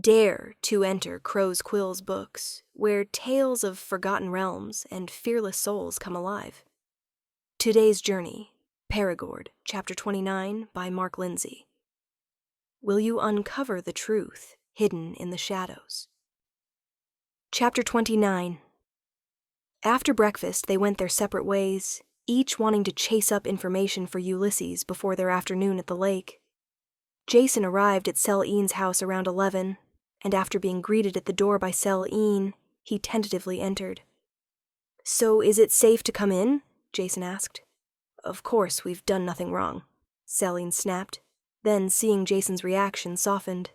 Dare to enter Crow's Quill's books, where tales of forgotten realms and fearless souls come alive. Today's Journey, Perigord, Chapter 29 by Mark Lindsay. Will you uncover the truth hidden in the shadows? Chapter 29. After breakfast, they went their separate ways, each wanting to chase up information for Ulysses before their afternoon at the lake. Jason arrived at Selene's house around 11, and after being greeted at the door by Selene, he tentatively entered. "So is it safe to come in?" Jason asked. "Of course, we've done nothing wrong," Selene snapped, then, seeing Jason's reaction, softened.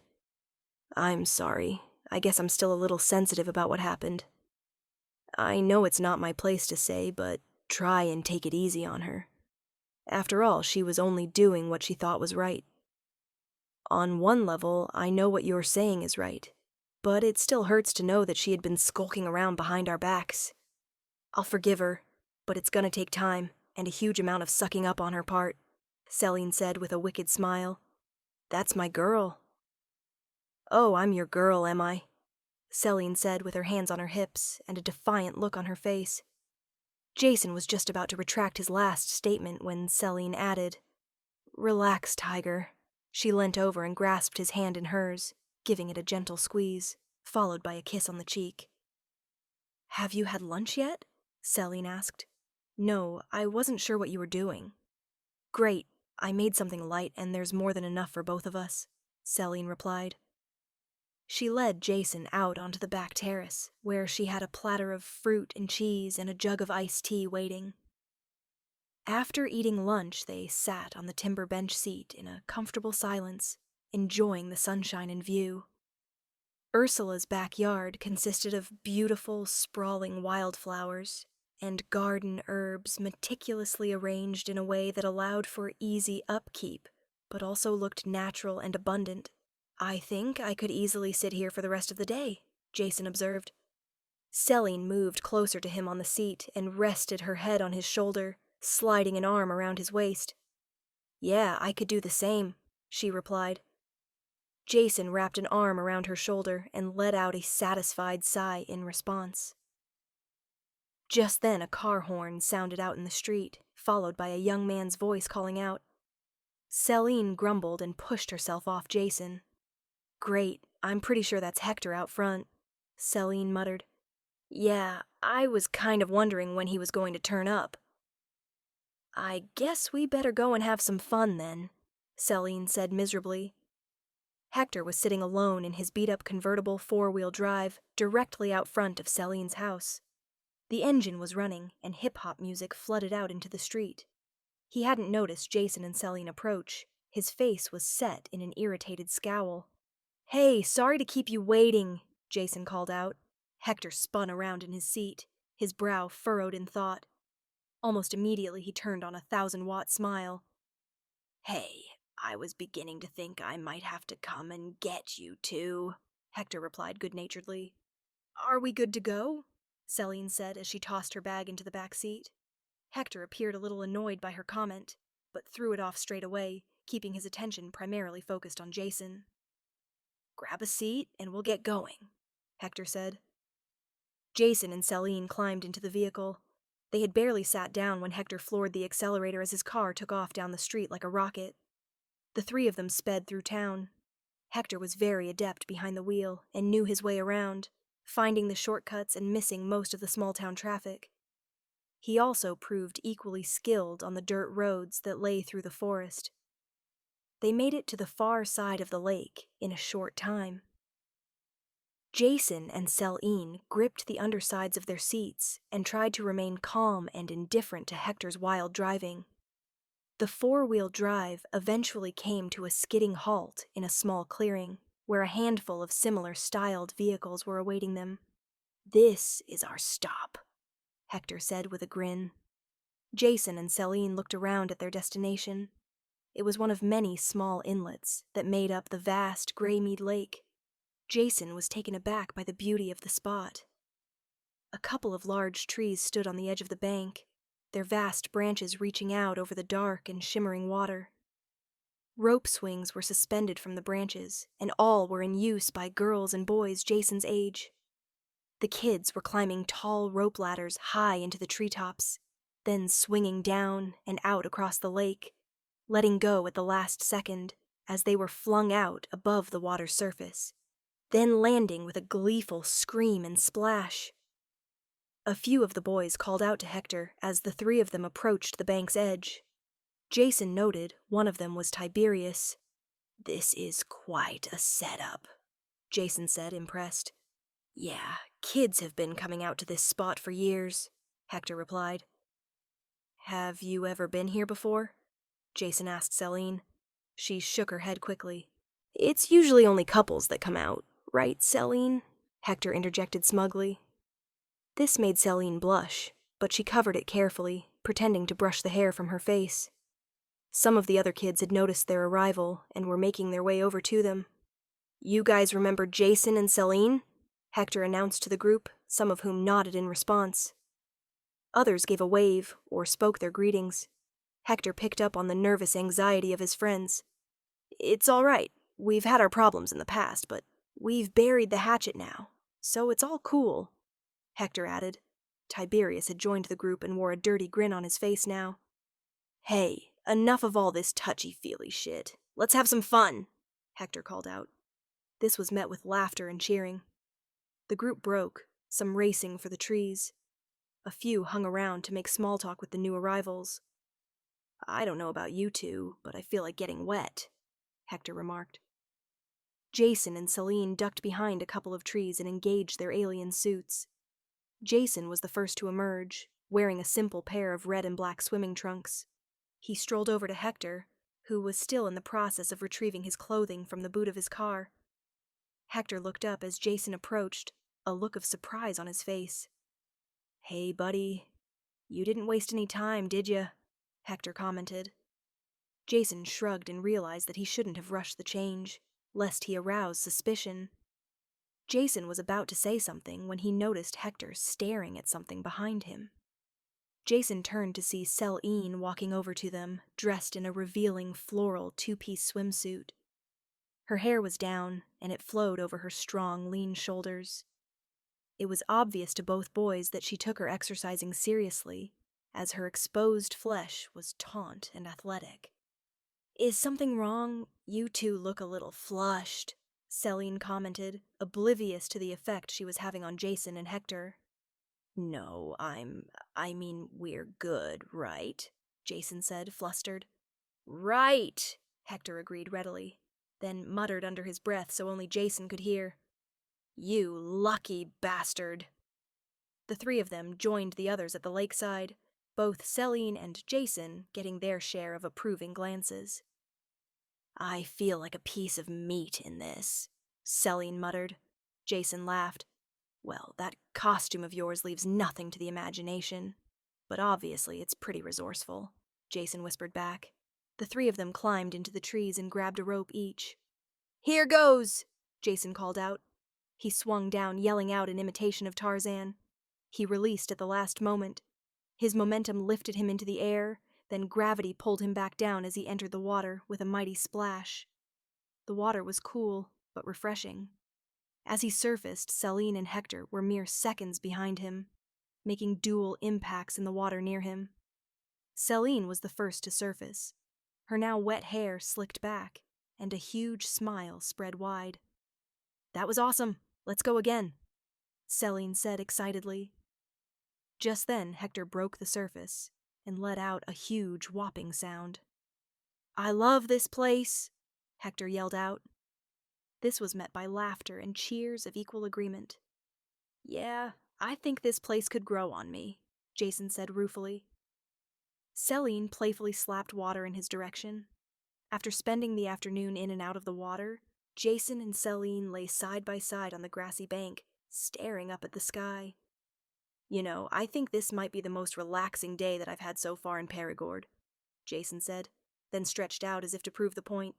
"I'm sorry. I guess I'm still a little sensitive about what happened. I know it's not my place to say, but try and take it easy on her. After all, she was only doing what she thought was right. On one level, I know what you're saying is right, but it still hurts to know that she had been skulking around behind our backs. I'll forgive her, but it's gonna take time, and a huge amount of sucking up on her part," Selene said with a wicked smile. "That's my girl." "Oh, I'm your girl, am I?" Selene said with her hands on her hips and a defiant look on her face. Jason was just about to retract his last statement when Selene added, "Relax, Tiger." She leant over and grasped his hand in hers, giving it a gentle squeeze, followed by a kiss on the cheek. "Have you had lunch yet?" Selene asked. "No, I wasn't sure what you were doing." "Great, I made something light and there's more than enough for both of us," Selene replied. She led Jason out onto the back terrace, where she had a platter of fruit and cheese and a jug of iced tea waiting. After eating lunch, they sat on the timber bench seat in a comfortable silence, enjoying the sunshine and view. Ursula's backyard consisted of beautiful, sprawling wildflowers and garden herbs meticulously arranged in a way that allowed for easy upkeep, but also looked natural and abundant. "I think I could easily sit here for the rest of the day," Jason observed. Selene moved closer to him on the seat and rested her head on his shoulder, sliding an arm around his waist. "Yeah, I could do the same," she replied. Jason wrapped an arm around her shoulder and let out a satisfied sigh in response. Just then a car horn sounded out in the street, followed by a young man's voice calling out. Selene grumbled and pushed herself off Jason. "Great, I'm pretty sure that's Hector out front," Selene muttered. "Yeah, I was kind of wondering when he was going to turn up." "I guess we better go and have some fun then," Selene said miserably. Hector was sitting alone in his beat-up convertible four-wheel drive directly out front of Selene's house. The engine was running, and hip-hop music flooded out into the street. He hadn't noticed Jason and Selene approach. His face was set in an irritated scowl. "Hey, sorry to keep you waiting," Jason called out. Hector spun around in his seat, his brow furrowed in thought. Almost immediately he turned on a 1,000-watt smile. "Hey, I was beginning to think I might have to come and get you two," Hector replied good-naturedly. "Are we good to go?" Selene said as she tossed her bag into the back seat. Hector appeared a little annoyed by her comment, but threw it off straight away, keeping his attention primarily focused on Jason. "Grab a seat and we'll get going," Hector said. Jason and Selene climbed into the vehicle. They had barely sat down when Hector floored the accelerator as his car took off down the street like a rocket. The three of them sped through town. Hector was very adept behind the wheel and knew his way around, finding the shortcuts and missing most of the small-town traffic. He also proved equally skilled on the dirt roads that lay through the forest. They made it to the far side of the lake in a short time. Jason and Selene gripped the undersides of their seats and tried to remain calm and indifferent to Hector's wild driving. The four-wheel drive eventually came to a skidding halt in a small clearing, where a handful of similar-styled vehicles were awaiting them. "This is our stop," Hector said with a grin. Jason and Selene looked around at their destination. It was one of many small inlets that made up the vast Greymead Lake. Jason was taken aback by the beauty of the spot. A couple of large trees stood on the edge of the bank, their vast branches reaching out over the dark and shimmering water. Rope swings were suspended from the branches, and all were in use by girls and boys Jason's age. The kids were climbing tall rope ladders high into the treetops, then swinging down and out across the lake, letting go at the last second as they were flung out above the water's surface, then landing with a gleeful scream and splash. A few of the boys called out to Hector as the three of them approached the bank's edge. Jason noted one of them was Tiberius. "This is quite a setup," Jason said, impressed. "Yeah, kids have been coming out to this spot for years," Hector replied. "Have you ever been here before?" Jason asked Selene. She shook her head quickly. "It's usually only couples that come out, right, Selene?" Hector interjected smugly. This made Selene blush, but she covered it carefully, pretending to brush the hair from her face. Some of the other kids had noticed their arrival and were making their way over to them. "You guys remember Jason and Selene?" Hector announced to the group, some of whom nodded in response. Others gave a wave or spoke their greetings. Hector picked up on the nervous anxiety of his friends. "It's all right. We've had our problems in the past, but we've buried the hatchet now, so it's all cool," Hector added. Tiberius had joined the group and wore a dirty grin on his face now. "Hey, enough of all this touchy-feely shit. Let's have some fun," Hector called out. This was met with laughter and cheering. The group broke, some racing for the trees. A few hung around to make small talk with the new arrivals. "I don't know about you two, but I feel like getting wet," Hector remarked. Jason and Selene ducked behind a couple of trees and engaged their alien suits. Jason was the first to emerge, wearing a simple pair of red and black swimming trunks. He strolled over to Hector, who was still in the process of retrieving his clothing from the boot of his car. Hector looked up as Jason approached, a look of surprise on his face. "Hey, buddy. You didn't waste any time, did ya?" Hector commented. Jason shrugged and realized that he shouldn't have rushed the change, lest he arouse suspicion. Jason was about to say something when he noticed Hector staring at something behind him. Jason turned to see Selene walking over to them, dressed in a revealing floral two-piece swimsuit. Her hair was down, and it flowed over her strong, lean shoulders. It was obvious to both boys that she took her exercising seriously, as her exposed flesh was taut and athletic. "Is something wrong? You two look a little flushed," Selene commented, oblivious to the effect she was having on Jason and Hector. "No, we're good, right?" Jason said, flustered. "Right," Hector agreed readily, then muttered under his breath so only Jason could hear. "You lucky bastard." The three of them joined the others at the lakeside, both Selene and Jason getting their share of approving glances. "I feel like a piece of meat in this," Selene muttered. Jason laughed. "Well, that costume of yours leaves nothing to the imagination. But obviously it's pretty resourceful," Jason whispered back. The three of them climbed into the trees and grabbed a rope each. "Here goes!" Jason called out. He swung down, yelling out in imitation of Tarzan. He released at the last moment. His momentum lifted him into the air, then gravity pulled him back down as he entered the water with a mighty splash. The water was cool, but refreshing. As he surfaced, Selene and Hector were mere seconds behind him, making dual impacts in the water near him. Selene was the first to surface. Her now wet hair slicked back, and a huge smile spread wide. "That was awesome. Let's go again," Selene said excitedly. Just then, Hector broke the surface and let out a huge whopping sound. "I love this place," Hector yelled out. This was met by laughter and cheers of equal agreement. "Yeah, I think this place could grow on me," Jason said ruefully. Selene playfully slapped water in his direction. After spending the afternoon in and out of the water, Jason and Selene lay side by side on the grassy bank, staring up at the sky. "You know, I think this might be the most relaxing day that I've had so far in Perigord," Jason said, then stretched out as if to prove the point.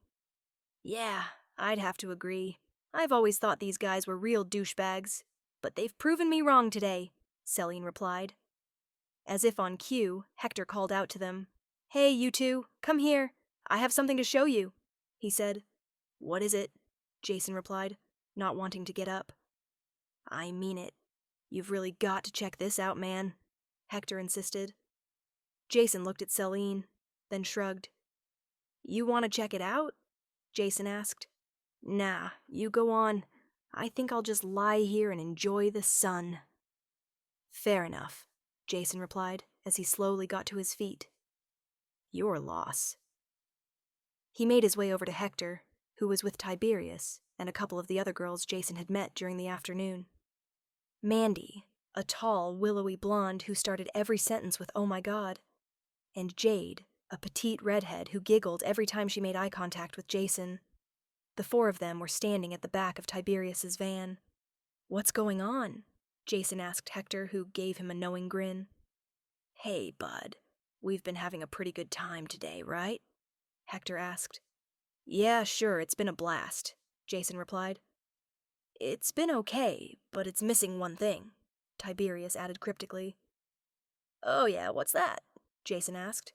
"Yeah, I'd have to agree. I've always thought these guys were real douchebags, but they've proven me wrong today," Selene replied. As if on cue, Hector called out to them, "Hey, you two, come here. I have something to show you." he said. "What is it?" Jason replied, not wanting to get up. "I mean it. You've really got to check this out, man," Hector insisted. Jason looked at Selene, then shrugged. "You want to check it out?" Jason asked. "Nah, you go on. I think I'll just lie here and enjoy the sun." "Fair enough," Jason replied as he slowly got to his feet. "Your loss." He made his way over to Hector, who was with Tiberius and a couple of the other girls Jason had met during the afternoon. Mandy, a tall, willowy blonde who started every sentence with "oh my god," and Jade, a petite redhead who giggled every time she made eye contact with Jason. The four of them were standing at the back of Tiberius's van. "What's going on?" Jason asked Hector, who gave him a knowing grin. "Hey, bud, we've been having a pretty good time today, right?" Hector asked. "Yeah, sure, it's been a blast," Jason replied. "It's been okay, but it's missing one thing," Tiberius added cryptically. "Oh yeah, what's that?" Jason asked.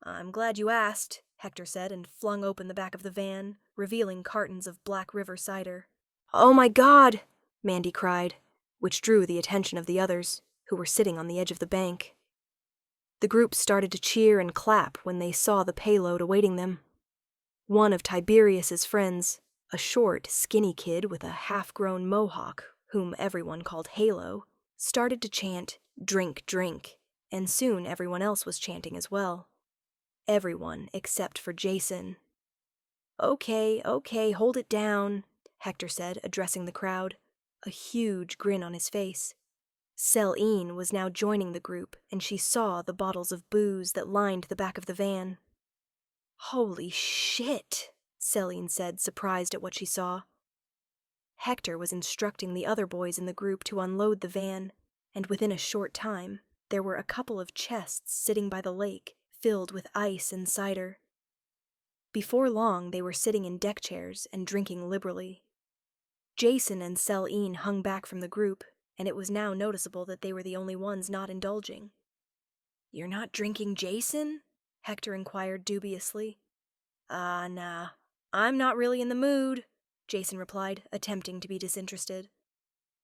"I'm glad you asked," Hector said, and flung open the back of the van, revealing cartons of Black River cider. "Oh my god!" Mandy cried, which drew the attention of the others, who were sitting on the edge of the bank. The group started to cheer and clap when they saw the payload awaiting them. One of Tiberius's friends, a short, skinny kid with a half-grown mohawk, whom everyone called Halo, started to chant, "Drink, drink," and soon everyone else was chanting as well. Everyone except for Jason. Okay, hold it down," Hector said, addressing the crowd, a huge grin on his face. Selene was now joining the group, and she saw the bottles of booze that lined the back of the van. "Holy shit," Selene said, surprised at what she saw. Hector was instructing the other boys in the group to unload the van, and within a short time, there were a couple of chests sitting by the lake, filled with ice and cider. Before long, they were sitting in deck chairs and drinking liberally. Jason and Selene hung back from the group, and it was now noticeable that they were the only ones not indulging. "You're not drinking, Jason?" Hector inquired dubiously. Nah, I'm not really in the mood," Jason replied, attempting to be disinterested.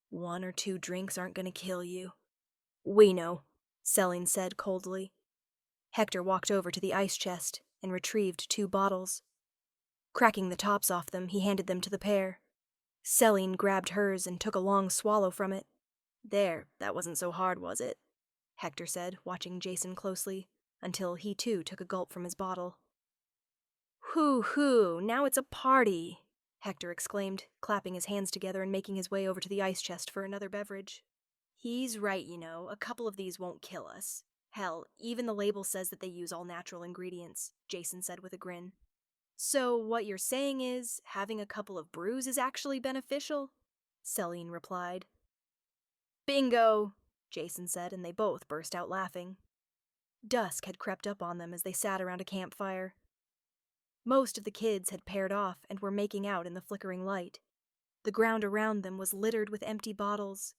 "1 or 2 drinks aren't going to kill you." "We know," Selene said coldly. Hector walked over to the ice chest and retrieved 2 bottles. Cracking the tops off them, he handed them to the pair. Selene grabbed hers and took a long swallow from it. "There, that wasn't so hard, was it?" Hector said, watching Jason closely, until he too took a gulp from his bottle. "Hoo-hoo, now it's a party," Hector exclaimed, clapping his hands together and making his way over to the ice chest for another beverage. "He's right, a couple of these won't kill us. Hell, even the label says that they use all natural ingredients," Jason said with a grin. "So what you're saying is, having a couple of brews is actually beneficial?" Selene replied. "Bingo," Jason said, and they both burst out laughing. Dusk had crept up on them as they sat around a campfire. Most of the kids had paired off and were making out in the flickering light. The ground around them was littered with empty bottles.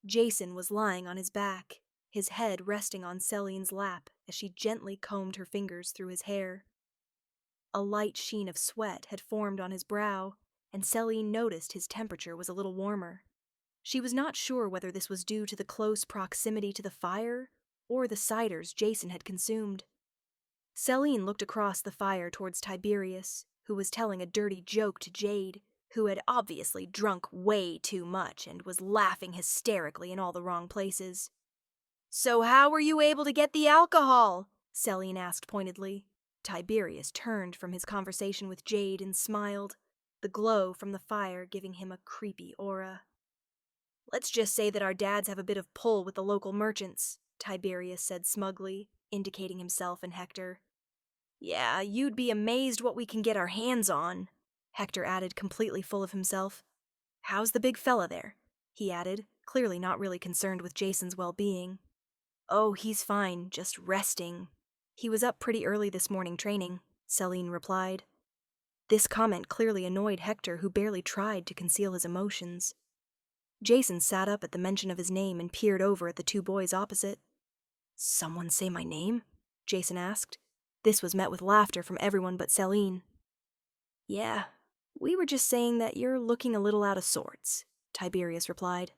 Jason was lying on his back, his head resting on Selene's lap as she gently combed her fingers through his hair. A light sheen of sweat had formed on his brow, and Selene noticed his temperature was a little warmer. She was not sure whether this was due to the close proximity to the fire or the ciders Jason had consumed. Selene looked across the fire towards Tiberius, who was telling a dirty joke to Jade, who had obviously drunk way too much and was laughing hysterically in all the wrong places. "So how were you able to get the alcohol?" Selene asked pointedly. Tiberius turned from his conversation with Jade and smiled, the glow from the fire giving him a creepy aura. "Let's just say that our dads have a bit of pull with the local merchants," Tiberius said smugly, indicating himself and Hector. "Yeah, you'd be amazed what we can get our hands on," Hector added, completely full of himself. "How's the big fella there?" he added, clearly not really concerned with Jason's well-being. "Oh, he's fine, just resting. He was up pretty early this morning training," Selene replied. This comment clearly annoyed Hector, who barely tried to conceal his emotions. Jason sat up at the mention of his name and peered over at the 2 boys opposite. "Someone say my name?" Jason asked. This was met with laughter from everyone but Selene. Yeah, we were just saying that you're looking a little out of sorts, Tiberius replied.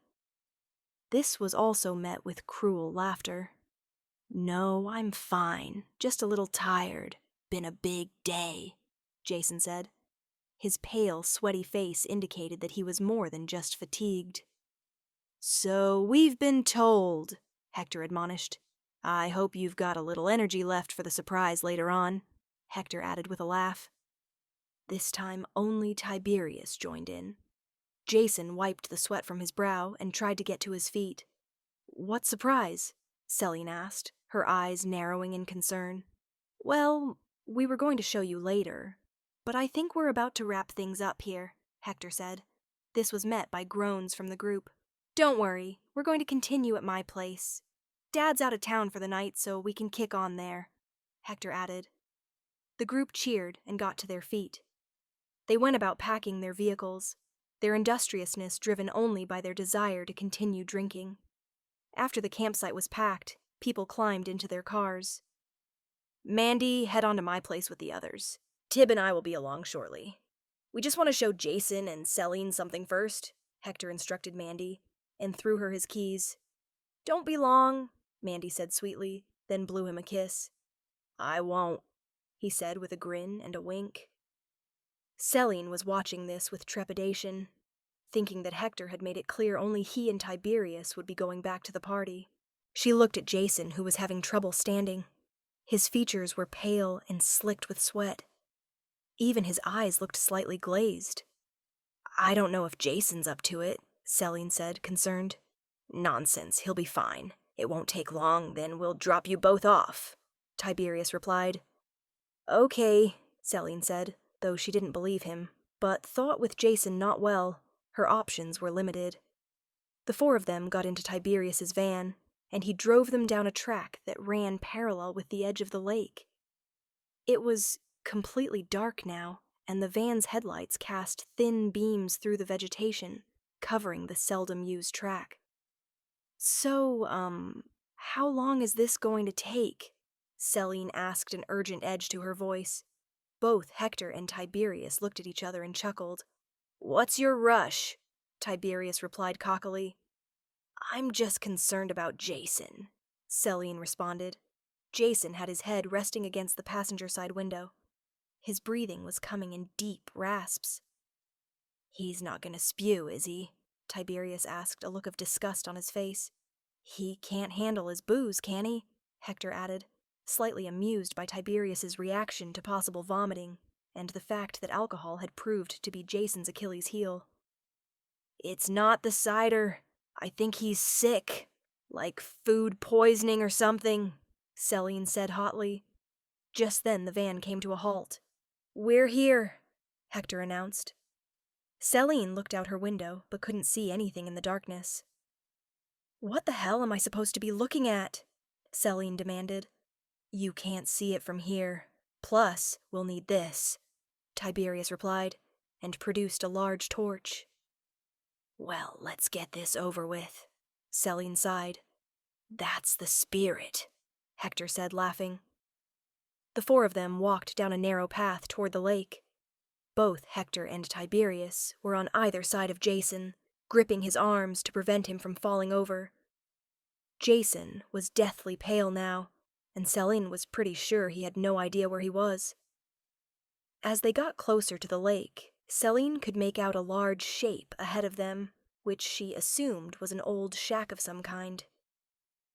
This was also met with cruel laughter. No, I'm fine, just a little tired. Been a big day, Jason said. His pale, sweaty face indicated that he was more than just fatigued. So we've been told, Hector admonished. I hope you've got a little energy left for the surprise later on, Hector added with a laugh. This time only Tiberius joined in. Jason wiped the sweat from his brow and tried to get to his feet. What surprise? Selene asked, her eyes narrowing in concern. Well, we were going to show you later, but I think we're about to wrap things up here, Hector said. This was met by groans from the group. Don't worry, we're going to continue at my place. Dad's out of town for the night, so we can kick on there, Hector added. The group cheered and got to their feet. They went about packing their vehicles, their industriousness driven only by their desire to continue drinking. After the campsite was packed, people climbed into their cars. Mandy, head on to my place with the others. Tib and I will be along shortly. We just want to show Jason and Selene something first, Hector instructed Mandy, and threw her his keys. Don't be long, Mandy said sweetly, then blew him a kiss. I won't, he said with a grin and a wink. Selene was watching this with trepidation, thinking that Hector had made it clear only he and Tiberius would be going back to the party. She looked at Jason, who was having trouble standing. His features were pale and slicked with sweat. Even his eyes looked slightly glazed. I don't know if Jason's up to it, Selene said, concerned. Nonsense, he'll be fine. It won't take long, then we'll drop you both off, Tiberius replied. Okay, Selene said, though she didn't believe him, but thought with Jason not well, her options were limited. The four of them got into Tiberius's van, and he drove them down a track that ran parallel with the edge of the lake. It was completely dark now, and the van's headlights cast thin beams through the vegetation, covering the seldom-used track. So, how long is this going to take? Selene asked, an urgent edge to her voice. Both Hector and Tiberius looked at each other and chuckled. What's your rush? Tiberius replied cockily. I'm just concerned about Jason, Selene responded. Jason had his head resting against the passenger side window. His breathing was coming in deep rasps. He's not going to spew, is he? Tiberius asked, a look of disgust on his face. He can't handle his booze, can he? Hector added, slightly amused by Tiberius's reaction to possible vomiting, and the fact that alcohol had proved to be Jason's Achilles' heel. It's not the cider. I think he's sick. Like food poisoning or something, Selene said hotly. Just then the van came to a halt. We're here, Hector announced. Selene looked out her window, but couldn't see anything in the darkness. What the hell am I supposed to be looking at? Selene demanded. You can't see it from here. Plus, we'll need this, Tiberius replied, and produced a large torch. Well, let's get this over with, Selene sighed. That's the spirit, Hector said, laughing. The four of them walked down a narrow path toward the lake. Both Hector and Tiberius were on either side of Jason, gripping his arms to prevent him from falling over. Jason was deathly pale now, and Selene was pretty sure he had no idea where he was. As they got closer to the lake, Selene could make out a large shape ahead of them, which she assumed was an old shack of some kind.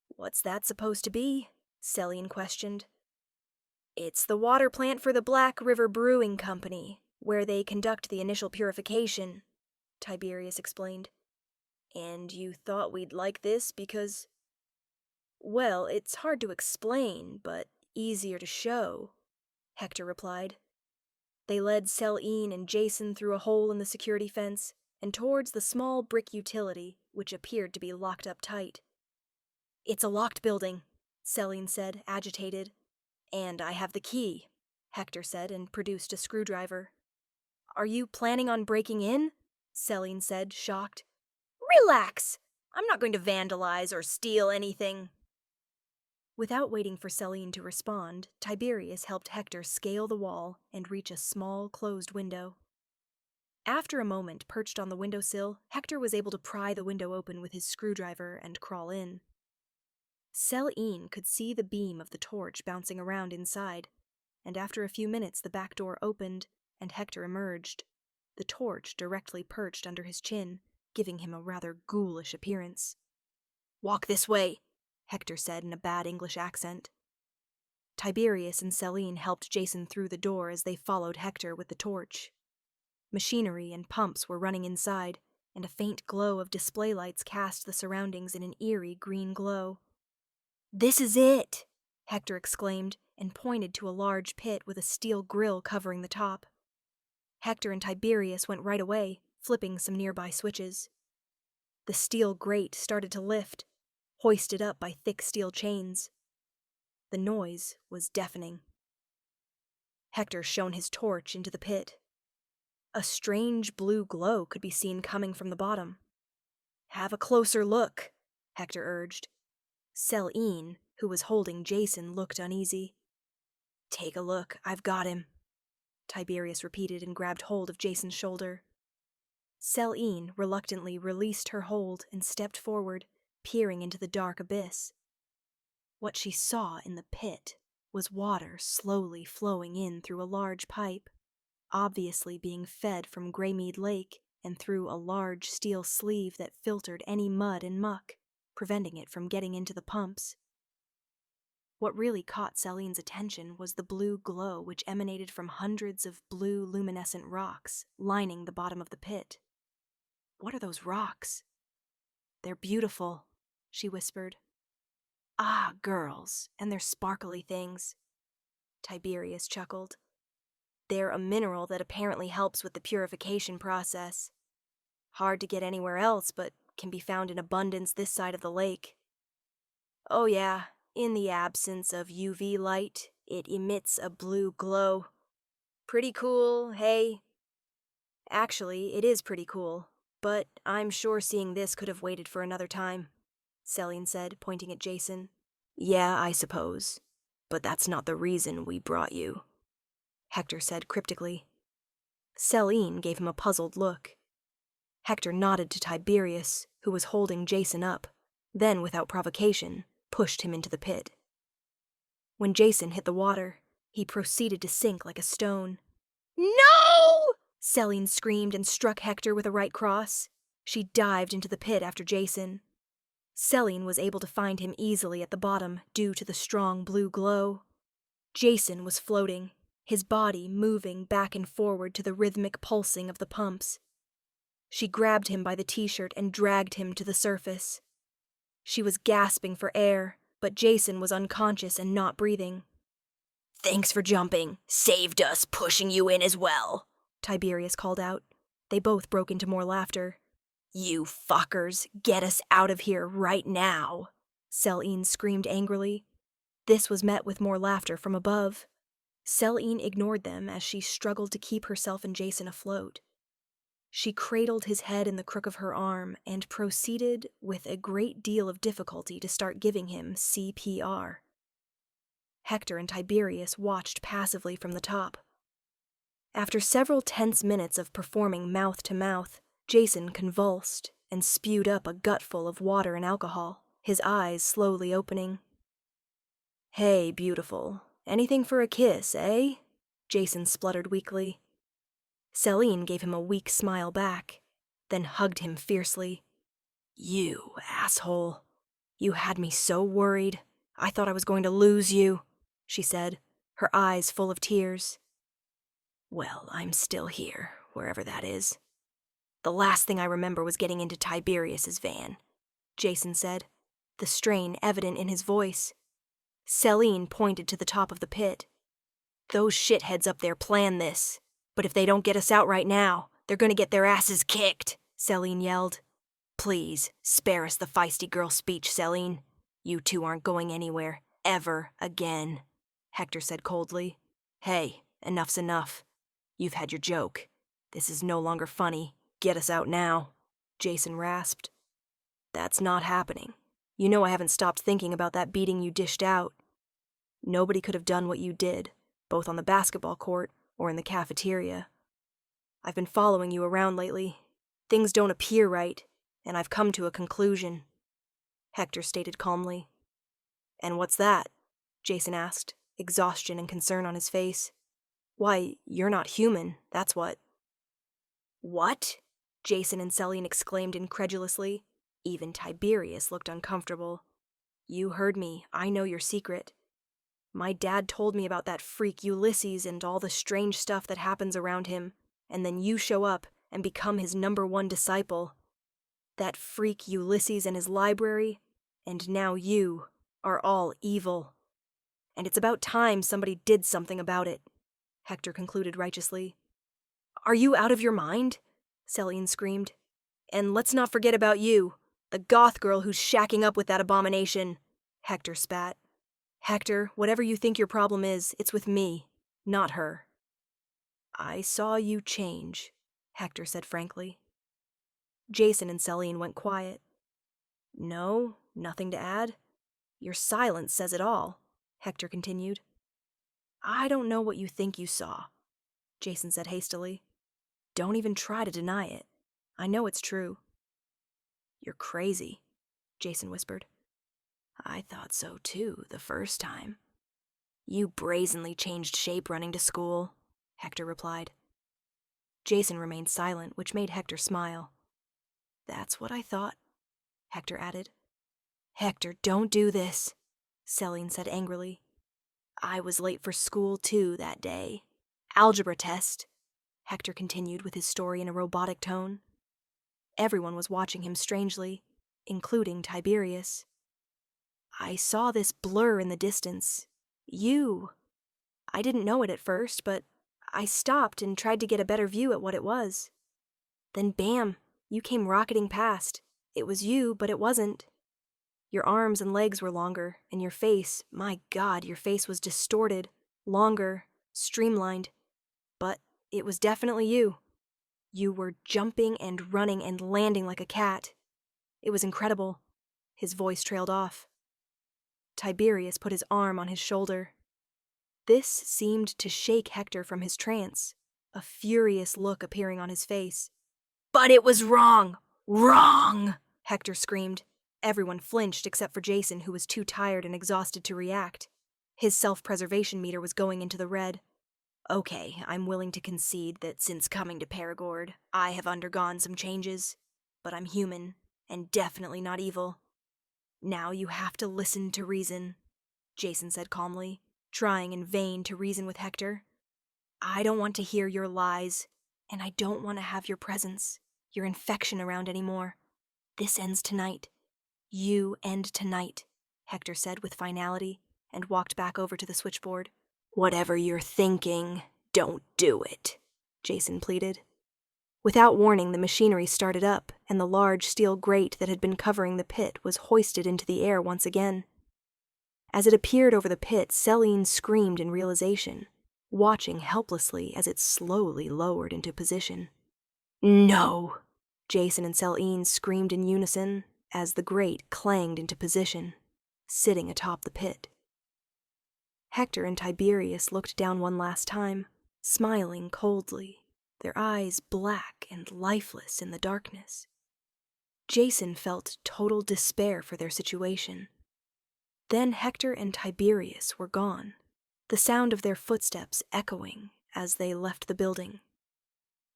What's that supposed to be? Selene questioned. It's the water plant for the Black River Brewing Company, where they conduct the initial purification, Tiberius explained. And you thought we'd like this because... Well, it's hard to explain, but easier to show, Hector replied. They led Selene and Jason through a hole in the security fence and towards the small brick utility, which appeared to be locked up tight. It's a locked building, Selene said, agitated. And I have the key, Hector said, and produced a screwdriver. Are you planning on breaking in? Selene said, shocked. Relax! I'm not going to vandalize or steal anything. Without waiting for Selene to respond, Tiberius helped Hector scale the wall and reach a small, closed window. After a moment perched on the windowsill, Hector was able to pry the window open with his screwdriver and crawl in. Selene could see the beam of the torch bouncing around inside, and after a few minutes the back door opened and Hector emerged, the torch directly perched under his chin, giving him a rather ghoulish appearance. "Walk this way," Hector said in a bad English accent. Tiberius and Selene helped Jason through the door as they followed Hector with the torch. Machinery and pumps were running inside, and a faint glow of display lights cast the surroundings in an eerie green glow. "This is it!" Hector exclaimed, and pointed to a large pit with a steel grill covering the top. Hector and Tiberius went right away, flipping some nearby switches. The steel grate started to lift, hoisted up by thick steel chains. The noise was deafening. Hector shone his torch into the pit. A strange blue glow could be seen coming from the bottom. "Have a closer look," Hector urged. Selene, who was holding Jason, looked uneasy. "Take a look, I've got him," Tiberius repeated and grabbed hold of Jason's shoulder. Selene reluctantly released her hold and stepped forward, peering into the dark abyss. What she saw in the pit was water slowly flowing in through a large pipe, obviously being fed from Greymead Lake and through a large steel sleeve that filtered any mud and muck, preventing it from getting into the pumps. What really caught Selene's attention was the blue glow which emanated from hundreds of blue luminescent rocks lining the bottom of the pit. "What are those rocks?" "They're beautiful," she whispered. "Ah, girls, and they're sparkly things." Tiberius chuckled. "They're a mineral that apparently helps with the purification process. Hard to get anywhere else, but can be found in abundance this side of the lake. Oh yeah, in the absence of UV light, it emits a blue glow. Pretty cool, hey?" "Actually, it is pretty cool, but I'm sure seeing this could have waited for another time," Selene said, pointing at Jason. "Yeah, I suppose, but that's not the reason we brought you," Hector said cryptically. Selene gave him a puzzled look. Hector nodded to Tiberius, who was holding Jason up, then, without provocation, pushed him into the pit. When Jason hit the water, he proceeded to sink like a stone. "No!" Selene screamed and struck Hector with a right cross. She dived into the pit after Jason. Selene was able to find him easily at the bottom due to the strong blue glow. Jason was floating, his body moving back and forward to the rhythmic pulsing of the pumps. She grabbed him by the t-shirt and dragged him to the surface. She was gasping for air, but Jason was unconscious and not breathing. "Thanks for jumping. Saved us pushing you in as well," Tiberius called out. They both broke into more laughter. "You fuckers, get us out of here right now," Selene screamed angrily. This was met with more laughter from above. Selene ignored them as she struggled to keep herself and Jason afloat. She cradled his head in the crook of her arm and proceeded, with a great deal of difficulty, to start giving him CPR. Hector and Tiberius watched passively from the top. After several tense minutes of performing mouth-to-mouth, Jason convulsed and spewed up a gutful of water and alcohol, his eyes slowly opening. "Hey, beautiful. Anything for a kiss, eh?" Jason spluttered weakly. Selene gave him a weak smile back, then hugged him fiercely. "You asshole. You had me so worried. I thought I was going to lose you," she said, her eyes full of tears. "Well, I'm still here, wherever that is. The last thing I remember was getting into Tiberius's van," Jason said, the strain evident in his voice. Selene pointed to the top of the pit. "Those shitheads up there planned this. But if they don't get us out right now, they're gonna get their asses kicked," Selene yelled. "Please, spare us the feisty girl speech, Selene. You two aren't going anywhere, ever again," Hector said coldly. "Hey, enough's enough. You've had your joke. This is no longer funny. Get us out now," Jason rasped. "That's not happening. You know I haven't stopped thinking about that beating you dished out. Nobody could have done what you did, both on the basketball court or in the cafeteria. I've been following you around lately. Things don't appear right, and I've come to a conclusion," Hector stated calmly. "And what's that?" Jason asked, exhaustion and concern on his face. "Why, you're not human, that's what." "What?" Jason and Selene exclaimed incredulously. Even Tiberius looked uncomfortable. "You heard me. I know your secret. My dad told me about that freak Ulysses and all the strange stuff that happens around him, and then you show up and become his #1 disciple. That freak Ulysses and his library, and now you, are all evil. And it's about time somebody did something about it," Hector concluded righteously. "Are you out of your mind?" Selene screamed. "And let's not forget about you, the goth girl who's shacking up with that abomination," Hector spat. "Hector, whatever you think your problem is, it's with me, not her." "I saw you change," Hector said frankly. Jason and Selene went quiet. "No, nothing to add? Your silence says it all," Hector continued. "I don't know what you think you saw," Jason said hastily. "Don't even try to deny it. I know it's true." "You're crazy," Jason whispered. "I thought so too, the first time." "You brazenly changed shape running to school," Hector replied. Jason remained silent, which made Hector smile. "That's what I thought," Hector added. "Hector, don't do this," Selene said angrily. "I was late for school too that day. Algebra test," Hector continued with his story in a robotic tone. Everyone was watching him strangely, including Tiberius. "I saw this blur in the distance. You. I didn't know it at first, but I stopped and tried to get a better view at what it was. Then bam, you came rocketing past. It was you, but it wasn't. Your arms and legs were longer, and your face, my God, your face was distorted, longer, streamlined. But it was definitely you. You were jumping and running and landing like a cat. It was incredible." His voice trailed off. Tiberius put his arm on his shoulder. This seemed to shake Hector from his trance, a furious look appearing on his face. "But it was wrong! Wrong!" Hector screamed. Everyone flinched except for Jason, who was too tired and exhausted to react. His self-preservation meter was going into the red. "Okay, I'm willing to concede that since coming to Perigord, I have undergone some changes, but I'm human, and definitely not evil. Now you have to listen to reason," Jason said calmly, trying in vain to reason with Hector. "I don't want to hear your lies, and I don't want to have your presence, your infection around anymore. This ends tonight. You end tonight," Hector said with finality, and walked back over to the switchboard. "Whatever you're thinking, don't do it," Jason pleaded. Without warning, the machinery started up, and the large steel grate that had been covering the pit was hoisted into the air once again. As it appeared over the pit, Selene screamed in realization, watching helplessly as it slowly lowered into position. "No!" Jason and Selene screamed in unison as the grate clanged into position, sitting atop the pit. Hector and Tiberius looked down one last time, smiling coldly, their eyes black and lifeless in the darkness. Jason felt total despair for their situation. Then Hector and Tiberius were gone, the sound of their footsteps echoing as they left the building.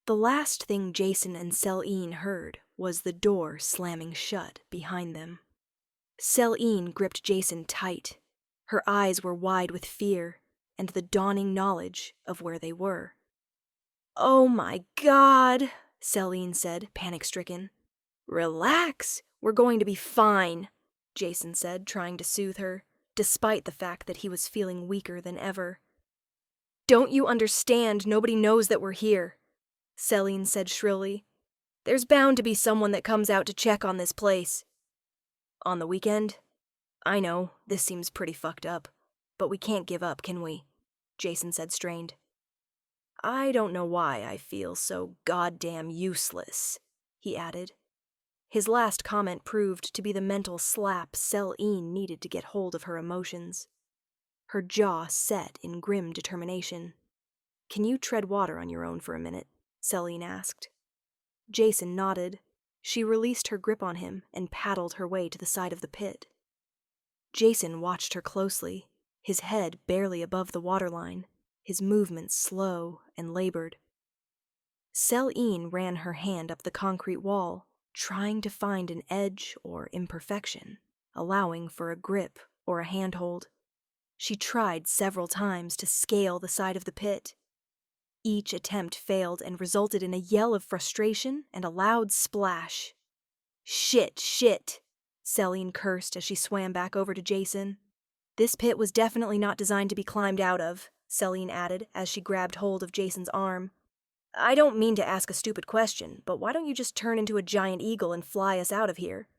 The last thing Jason and Selene heard was the door slamming shut behind them. Selene gripped Jason tight. Her eyes were wide with fear and the dawning knowledge of where they were. "Oh my God," Selene said, panic-stricken. "Relax, we're going to be fine," Jason said, trying to soothe her, despite the fact that he was feeling weaker than ever. "Don't you understand? Nobody knows that we're here," Selene said shrilly. "There's bound to be someone that comes out to check on this place." "On the weekend? I know, this seems pretty fucked up, but we can't give up, can we?" Jason said strained. "I don't know why I feel so goddamn useless," he added. His last comment proved to be the mental slap Selene needed to get hold of her emotions. Her jaw set in grim determination. "Can you tread water on your own for a minute?" Selene asked. Jason nodded. She released her grip on him and paddled her way to the side of the pit. Jason watched her closely, his head barely above the waterline, his movements slow and labored. Selene ran her hand up the concrete wall, trying to find an edge or imperfection, allowing for a grip or a handhold. She tried several times to scale the side of the pit. Each attempt failed and resulted in a yell of frustration and a loud splash. "Shit, shit," Selene cursed as she swam back over to Jason. "This pit was definitely not designed to be climbed out of," Selene added as she grabbed hold of Jason's arm. "I don't mean to ask a stupid question, but why don't you just turn into a giant eagle and fly us out of here?"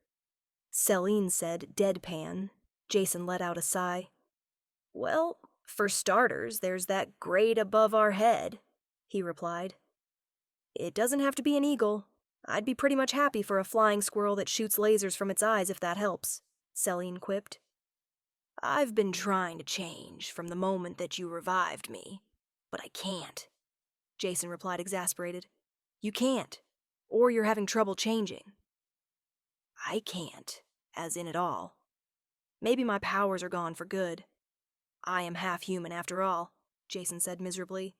Selene said deadpan. Jason let out a sigh. "Well, for starters, there's that grate above our head," he replied. "It doesn't have to be an eagle. I'd be pretty much happy for a flying squirrel that shoots lasers from its eyes if that helps," Selene quipped. "I've been trying to change from the moment that you revived me, but I can't," Jason replied, exasperated. "You can't, or you're having trouble changing." "I can't, as in it all. Maybe my powers are gone for good. I am half human after all," Jason said miserably.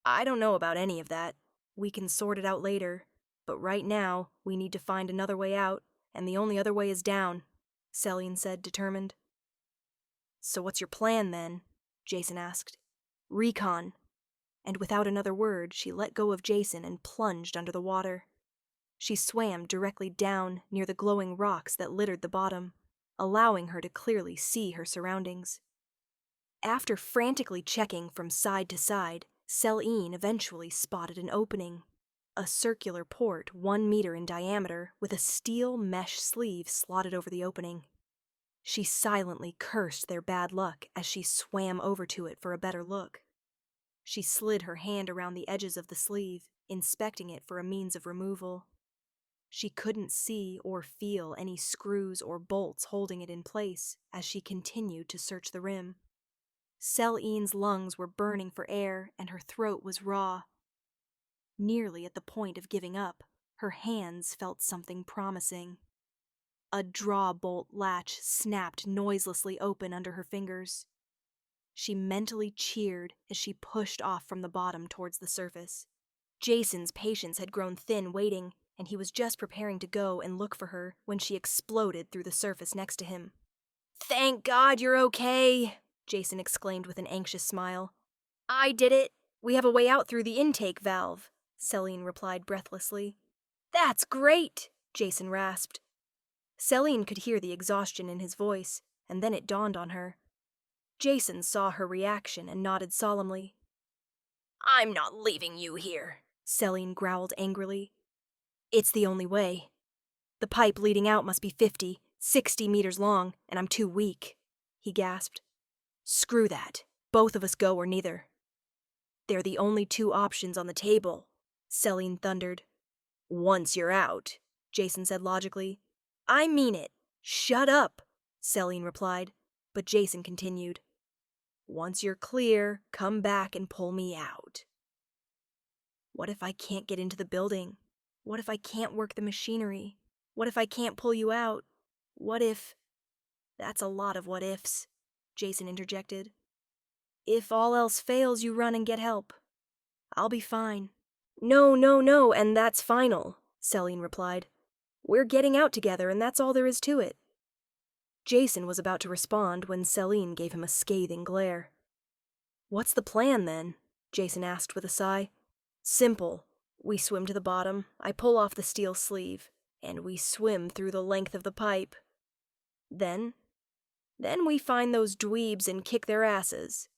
"I don't know about any of that. We can sort it out later, but right now we need to find another way out, and the only other way is down," Selene said, determined. "So what's your plan, then?" Jason asked. "Recon." And without another word, she let go of Jason and plunged under the water. She swam directly down near the glowing rocks that littered the bottom, allowing her to clearly see her surroundings. After frantically checking from side to side, Selene eventually spotted an opening. A circular port 1 meter in diameter with a steel mesh sleeve slotted over the opening. She silently cursed their bad luck as she swam over to it for a better look. She slid her hand around the edges of the sleeve, inspecting it for a means of removal. She couldn't see or feel any screws or bolts holding it in place as she continued to search the rim. Selene's lungs were burning for air and her throat was raw. Nearly at the point of giving up, her hands felt something promising. A draw bolt latch snapped noiselessly open under her fingers. She mentally cheered as she pushed off from the bottom towards the surface. Jason's patience had grown thin waiting, and he was just preparing to go and look for her when she exploded through the surface next to him. "Thank God you're okay," Jason exclaimed with an anxious smile. "I did it. We have a way out through the intake valve," Selene replied breathlessly. "That's great," Jason rasped. Selene could hear the exhaustion in his voice, and then it dawned on her. Jason saw her reaction and nodded solemnly. "I'm not leaving you here," Selene growled angrily. "It's the only way. The pipe leading out must be 50, 60 meters long, and I'm too weak," he gasped. "Screw that. Both of us go or neither." "They're the only two options on the table," Selene thundered. "Once you're out," Jason said logically. "I mean it. Shut up," Selene replied, but Jason continued. "Once you're clear, come back and pull me out." "What if I can't get into the building? What if I can't work the machinery? What if I can't pull you out? What if—" "That's a lot of what ifs," Jason interjected. "If all else fails, you run and get help. I'll be fine." No, and that's final," Selene replied. "We're getting out together, and that's all there is to it." Jason was about to respond when Selene gave him a scathing glare. "What's the plan, then?" Jason asked with a sigh. "Simple. We swim to the bottom, I pull off the steel sleeve, and we swim through the length of the pipe. Then we find those dweebs and kick their asses."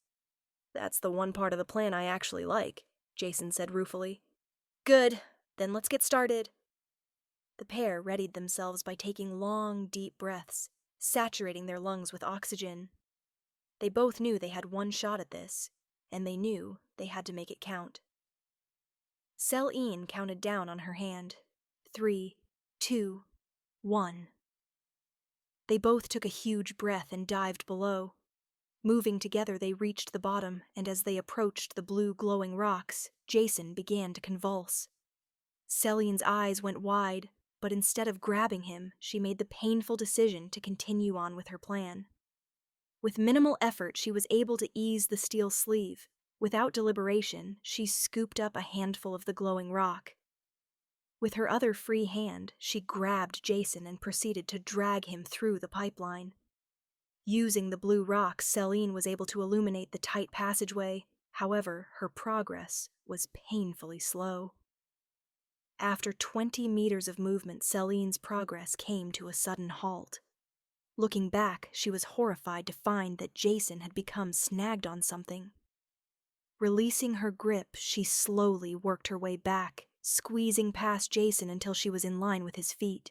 "That's the one part of the plan I actually like," Jason said ruefully. "Good. Then let's get started." The pair readied themselves by taking long, deep breaths, saturating their lungs with oxygen. They both knew they had one shot at this, and they knew they had to make it count. Selene counted down on her hand. 3, 2, 1. They both took a huge breath and dived below. Moving together, they reached the bottom, and as they approached the blue glowing rocks, Jason began to convulse. Selene's eyes went wide, but instead of grabbing him, she made the painful decision to continue on with her plan. With minimal effort, she was able to ease the steel sleeve. Without deliberation, she scooped up a handful of the glowing rock. With her other free hand, she grabbed Jason and proceeded to drag him through the pipeline. Using the blue rock, Selene was able to illuminate the tight passageway. However, her progress was painfully slow. After 20 meters of movement, Selene's progress came to a sudden halt. Looking back, she was horrified to find that Jason had become snagged on something. Releasing her grip, she slowly worked her way back, squeezing past Jason until she was in line with his feet.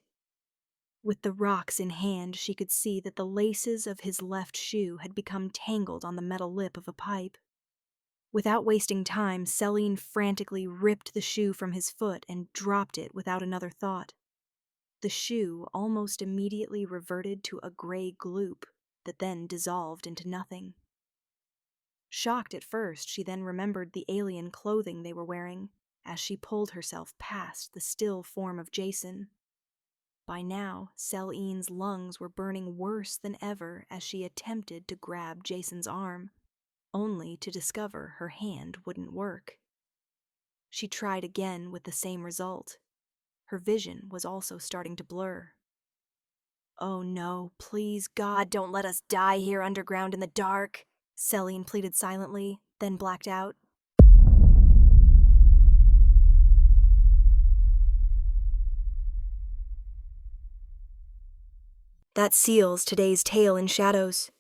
With the rocks in hand, she could see that the laces of his left shoe had become tangled on the metal lip of a pipe. Without wasting time, Selene frantically ripped the shoe from his foot and dropped it without another thought. The shoe almost immediately reverted to a gray gloop that then dissolved into nothing. Shocked at first, she then remembered the alien clothing they were wearing as she pulled herself past the still form of Jason. By now, Selene's lungs were burning worse than ever as she attempted to grab Jason's arm, only to discover her hand wouldn't work. She tried again with the same result. Her vision was also starting to blur. "Oh no, please God, don't let us die here underground in the dark," Selene pleaded silently, then blacked out. That seals today's tale in shadows.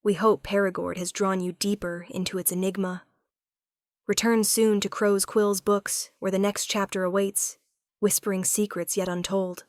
We hope Perigord has drawn you deeper into its enigma. Return soon to Crow's Quill's books, where the next chapter awaits, whispering secrets yet untold.